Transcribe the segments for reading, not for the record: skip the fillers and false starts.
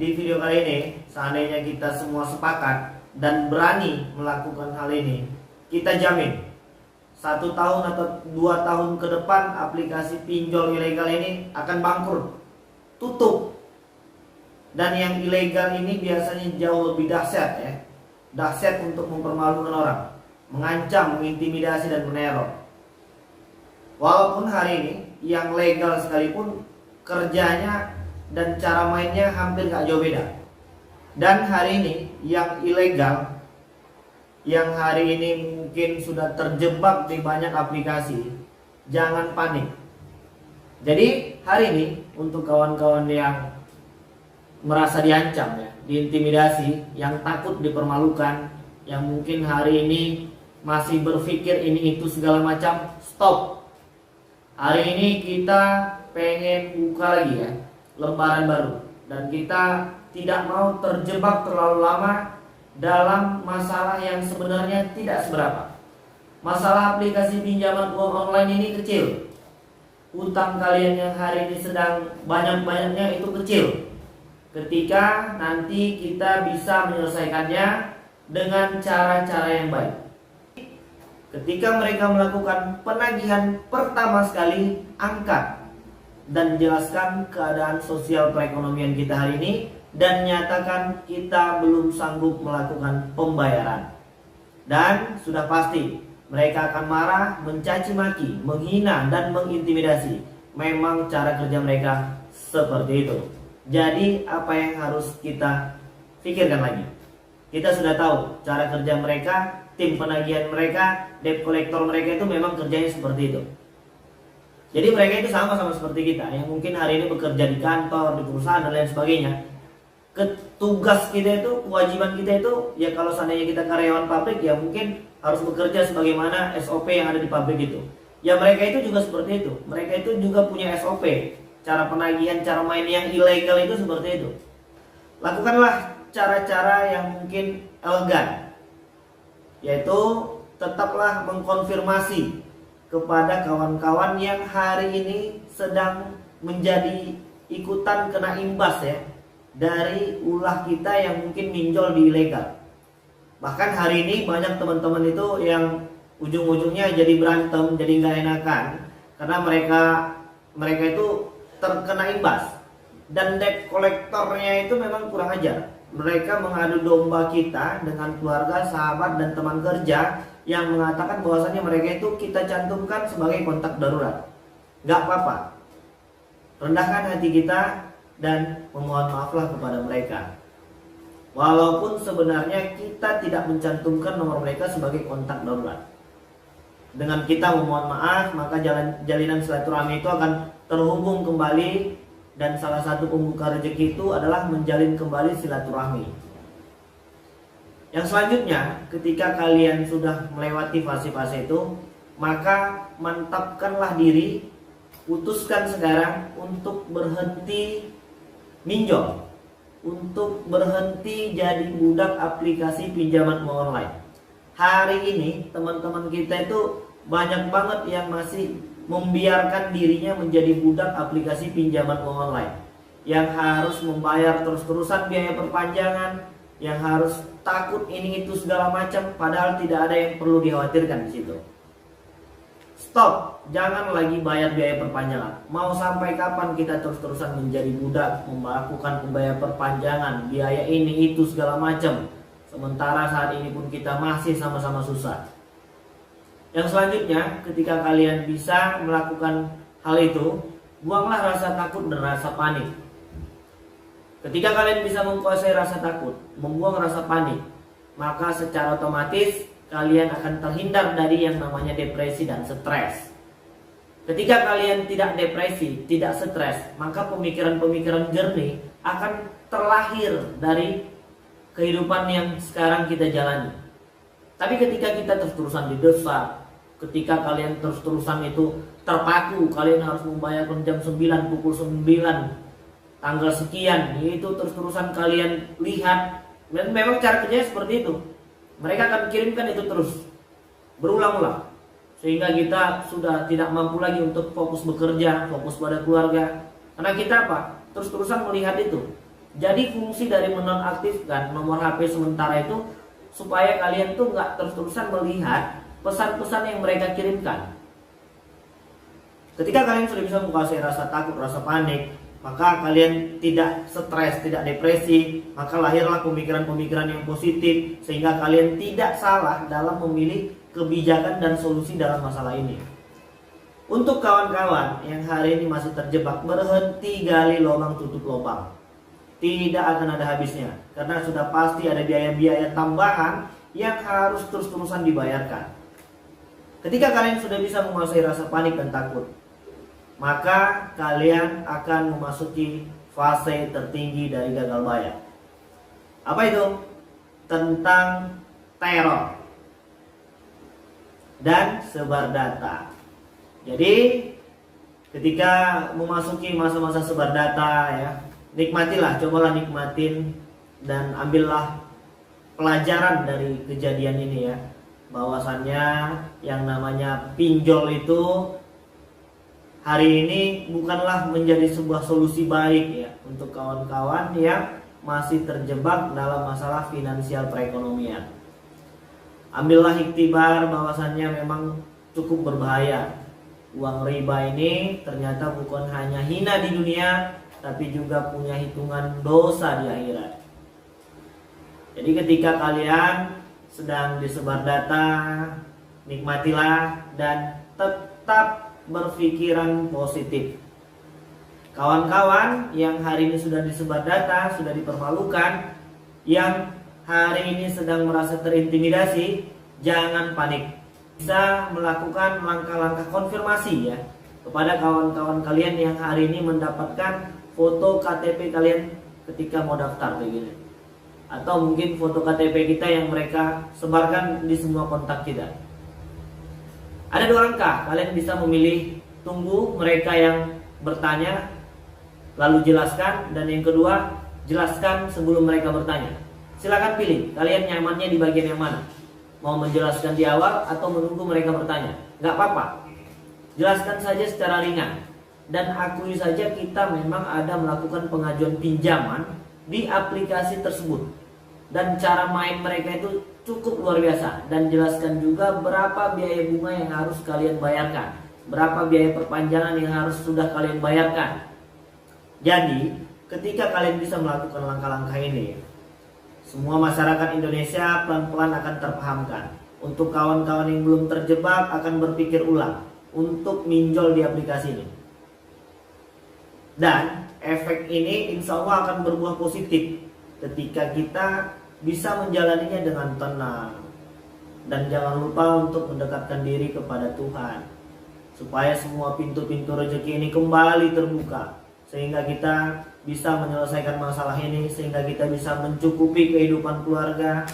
di video kali ini, seandainya kita semua sepakat dan berani melakukan hal ini, kita jamin 1 tahun atau 2 tahun ke depan aplikasi pinjol ilegal ini akan bangkrut, tutup. Dan yang ilegal ini biasanya jauh lebih dahsyat ya. Dahsyat untuk mempermalukan orang, mengancam, mengintimidasi dan meneror. Walaupun hari ini yang legal sekalipun kerjanya dan cara mainnya hampir gak jauh beda. Dan hari ini yang ilegal, yang hari ini mungkin sudah terjebak di banyak aplikasi, jangan panik. Jadi hari ini untuk kawan-kawan yang merasa diancam ya, diintimidasi, yang takut dipermalukan, yang mungkin hari ini masih berpikir ini itu segala macam, stop. Hari ini kita pengen buka lagi ya lembaran baru, dan kita tidak mau terjebak terlalu lama dalam masalah yang sebenarnya tidak seberapa. Masalah aplikasi pinjaman uang online ini kecil. Utang kalian yang hari ini sedang banyak-banyaknya itu kecil, ketika nanti kita bisa menyelesaikannya dengan cara-cara yang baik. Ketika mereka melakukan penagihan pertama sekali, angkat dan jelaskan keadaan sosial perekonomian kita hari ini, dan nyatakan kita belum sanggup melakukan pembayaran. Dan sudah pasti mereka akan marah, mencaci maki, menghina dan mengintimidasi. Memang cara kerja mereka seperti itu. Jadi apa yang harus kita pikirkan lagi? Kita sudah tahu cara kerja mereka, tim penagihan mereka, debt collector mereka itu memang kerjanya seperti itu. Jadi mereka itu sama-sama seperti kita, yang mungkin hari ini bekerja di kantor, di perusahaan dan lain sebagainya. Tugas kita itu, kewajiban kita itu, ya kalau seandainya kita karyawan pabrik, ya mungkin harus bekerja sebagaimana SOP yang ada di pabrik itu. Ya mereka itu juga seperti itu. Mereka itu juga punya SOP. Cara penagihan, cara main yang ilegal itu seperti itu. Lakukanlah cara-cara yang mungkin elegan, yaitu tetaplah mengkonfirmasi kepada kawan-kawan yang hari ini sedang menjadi ikutan kena imbas ya dari ulah kita yang mungkin minjol di ilegal. Bahkan hari ini banyak teman-teman itu yang ujung-ujungnya jadi berantem, jadi nggak enakan karena mereka itu terkena imbas. Dan debt kolektornya itu memang kurang ajar. Mereka mengadu domba kita dengan keluarga, sahabat dan teman kerja yang mengatakan bahwasannya mereka itu kita cantumkan sebagai kontak darurat. Gak apa-apa, rendahkan hati kita dan memohon maaflah kepada mereka. Walaupun sebenarnya kita tidak mencantumkan nomor mereka sebagai kontak darurat. Dengan kita memohon maaf, maka jalinan silaturahmi itu akan terhubung kembali. Dan salah satu pembuka rezeki itu adalah menjalin kembali silaturahmi. Yang selanjutnya, ketika kalian sudah melewati fase-fase itu, maka mantapkanlah diri, putuskan sekarang untuk berhenti minjol, untuk berhenti jadi budak aplikasi pinjaman uang online. Hari ini teman-teman kita itu banyak banget yang masih membiarkan dirinya menjadi budak aplikasi pinjaman uang online, yang harus membayar terus-terusan biaya perpanjangan, yang harus takut ini itu segala macam, padahal tidak ada yang perlu dikhawatirkan di situ. Stop, jangan lagi bayar biaya perpanjangan. Mau sampai kapan kita terus-terusan menjadi budak, melakukan pembayar perpanjangan, biaya ini itu segala macam, sementara saat ini pun kita masih sama-sama susah. Yang selanjutnya, ketika kalian bisa melakukan hal itu, buanglah rasa takut dan rasa panik. Ketika kalian bisa menguasai rasa takut, membuang rasa panik, maka secara otomatis kalian akan terhindar dari yang namanya depresi dan stres. Ketika kalian tidak depresi, tidak stres, maka pemikiran-pemikiran jernih akan terlahir dari kehidupan yang sekarang kita jalani. Tapi ketika kita terus-terusan didesak, ketika kalian terus-terusan itu terpaku, kalian harus membayarkan jam 9, pukul 9, tanggal sekian, itu terus-terusan kalian lihat. Dan memang cara kerjanya seperti itu. Mereka akan kirimkan itu terus, berulang-ulang. Sehingga kita sudah tidak mampu lagi untuk fokus bekerja, fokus pada keluarga. Karena kita apa? Terus-terusan melihat itu. Jadi fungsi dari menonaktifkan nomor HP sementara itu supaya kalian tuh nggak terus-terusan melihat pesan-pesan yang mereka kirimkan. Ketika kalian sudah bisa menguasai rasa takut, rasa panik, maka kalian tidak stres, tidak depresi, maka lahirlah pemikiran-pemikiran yang positif sehingga kalian tidak salah dalam memilih kebijakan dan solusi dalam masalah ini. Untuk kawan-kawan yang hari ini masih terjebak, berhenti gali lubang tutup lubang. Tidak akan ada habisnya, karena sudah pasti ada biaya-biaya tambahan yang harus terus-terusan dibayarkan. Ketika kalian sudah bisa menguasai rasa panik dan takut, maka kalian akan memasuki fase tertinggi dari gagal bayar. Apa itu? Tentang teror dan sebar data. Jadi ketika memasuki masa-masa sebar data ya, nikmatilah, cobalah nikmatin dan ambillah pelajaran dari kejadian ini ya. Bahwasannya yang namanya pinjol itu hari ini bukanlah menjadi sebuah solusi baik ya untuk kawan-kawan yang masih terjebak dalam masalah finansial perekonomian. Ambillah iktibar bahwasannya memang cukup berbahaya. Uang riba ini ternyata bukan hanya hina di dunia, tapi juga punya hitungan dosa di akhirat. Jadi ketika kalian sedang disebar data, nikmatilah dan tetap berpikiran positif. Kawan-kawan yang hari ini sudah disebar data, sudah dipermalukan, yang hari ini sedang merasa terintimidasi, jangan panik. Bisa melakukan langkah-langkah konfirmasi ya kepada kawan-kawan kalian yang hari ini mendapatkan foto KTP kalian ketika mau daftar begini, atau mungkin foto KTP kita yang mereka sebarkan di semua kontak kita. Ada dua langkah, kalian bisa memilih tunggu mereka yang bertanya lalu jelaskan, dan yang kedua jelaskan sebelum mereka bertanya. Silakan pilih, kalian nyamannya di bagian yang mana? Mau menjelaskan di awal atau menunggu mereka bertanya? Gak apa-apa, jelaskan saja secara ringan. Dan akui saja kita memang ada melakukan pengajuan pinjaman di aplikasi tersebut, dan cara main mereka itu cukup luar biasa. Dan jelaskan juga berapa biaya bunga yang harus kalian bayarkan, berapa biaya perpanjangan yang harus sudah kalian bayarkan. Jadi ketika kalian bisa melakukan langkah-langkah ini, semua masyarakat Indonesia pelan-pelan akan terpahamkan. Untuk kawan-kawan yang belum terjebak akan berpikir ulang untuk minjol di aplikasi ini. Dan efek ini insya Allah akan berbuah positif ketika kita bisa menjalaninya dengan tenang. Dan jangan lupa untuk mendekatkan diri kepada Tuhan, supaya semua pintu-pintu rezeki ini kembali terbuka, sehingga kita bisa menyelesaikan masalah ini, sehingga kita bisa mencukupi kehidupan keluarga.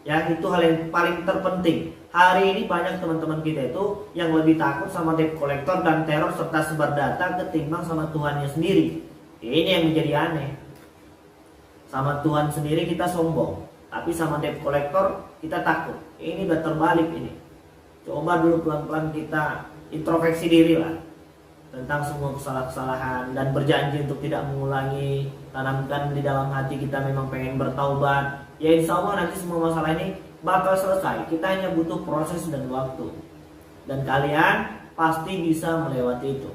Ya, itu hal yang paling terpenting. Hari ini banyak teman-teman kita itu yang lebih takut sama debt collector dan teror serta sebar data ketimbang sama Tuhannya sendiri. Ini yang menjadi aneh. Sama Tuhan sendiri kita sombong, tapi sama debt collector kita takut. Ini udah terbalik ini. Coba dulu pelan-pelan kita introspeksi diri lah tentang semua kesalahan-kesalahan dan berjanji untuk tidak mengulangi. Tanamkan di dalam hati kita memang pengen bertaubat. Ya insya Allah nanti semua masalah ini bakal selesai. Kita hanya butuh proses dan waktu. Dan kalian pasti bisa melewati itu.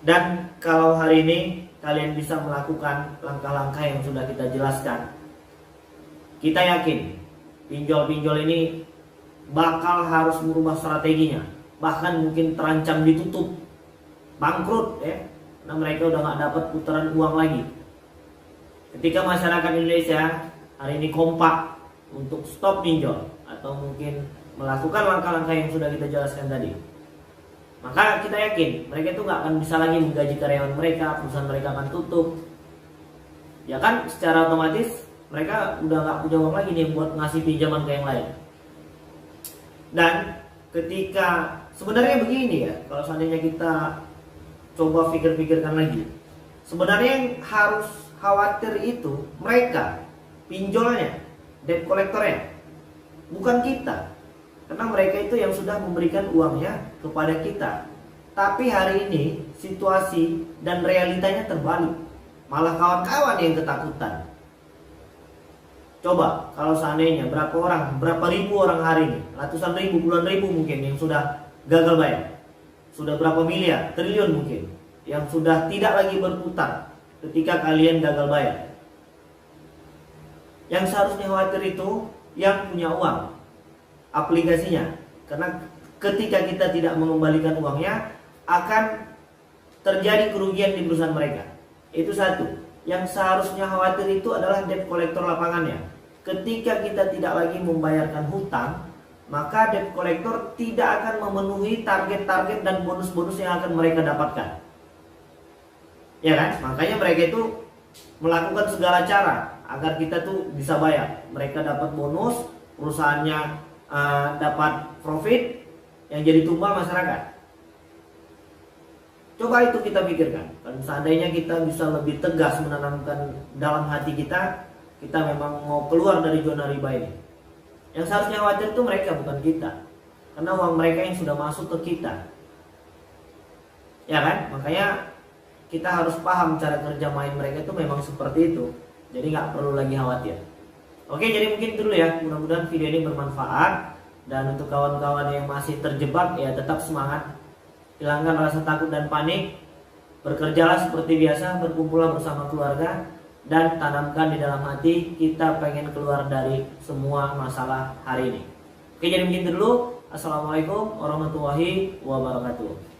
Dan kalau hari ini kalian bisa melakukan langkah-langkah yang sudah kita jelaskan, kita yakin pinjol-pinjol ini bakal harus merubah strateginya. Bahkan mungkin terancam ditutup, bangkrut ya, karena mereka udah gak dapat putaran uang lagi. Ketika masyarakat Indonesia hari ini kompak untuk stop pinjol atau mungkin melakukan langkah-langkah yang sudah kita jelaskan tadi, maka kita yakin mereka itu gak akan bisa lagi menggaji karyawan mereka, perusahaan mereka akan tutup. Ya kan, secara otomatis mereka udah gak punya uang lagi nih buat ngasih pinjaman ke yang lain. Dan ketika sebenarnya begini ya, kalau seandainya kita coba pikir-pikirkan lagi, sebenarnya yang harus khawatir itu mereka, pinjolnya, debt collectornya, bukan kita. Karena mereka itu yang sudah memberikan uangnya kepada kita. Tapi hari ini situasi dan realitanya terbalik. malah kawan-kawan yang ketakutan. Coba kalau seandainya berapa ribu orang hari ini, ratusan ribu, puluhan ribu mungkin yang sudah gagal bayar. Sudah berapa miliar, triliun mungkin yang sudah tidak lagi berputar ketika kalian gagal bayar. Yang seharusnya khawatir itu yang punya uang, aplikasinya. Karena ketika kita tidak mengembalikan uangnya, akan terjadi kerugian di perusahaan mereka. Itu satu. Yang seharusnya khawatir itu adalah debt collector lapangannya. Ketika kita tidak lagi membayarkan hutang, maka debt collector tidak akan memenuhi target-target dan bonus-bonus yang akan mereka dapatkan. Ya kan? Makanya mereka itu melakukan segala cara agar kita tuh bisa bayar. Mereka dapat bonus, perusahaannya dapat profit, yang jadi tumbal masyarakat. Coba itu kita pikirkan. Dan seandainya kita bisa lebih tegas menanamkan dalam hati kita memang mau keluar dari zona riba ini. Yang seharusnya khawatir itu mereka, bukan kita. Karena uang mereka yang sudah masuk ke kita. Ya kan? Makanya kita harus paham cara kerja main mereka itu memang seperti itu. Jadi nggak perlu lagi khawatir. Oke, jadi mungkin itu dulu ya. Mudah-mudahan video ini bermanfaat. Dan untuk kawan-kawan yang masih terjebak, ya tetap semangat. Hilangkan rasa takut dan panik. Berkerjalah seperti biasa, berkumpullah bersama keluarga, dan tanamkan di dalam hati kita pengen keluar dari semua masalah hari ini. Oke, jadi begitu dulu. Assalamualaikum warahmatullahi wabarakatuh.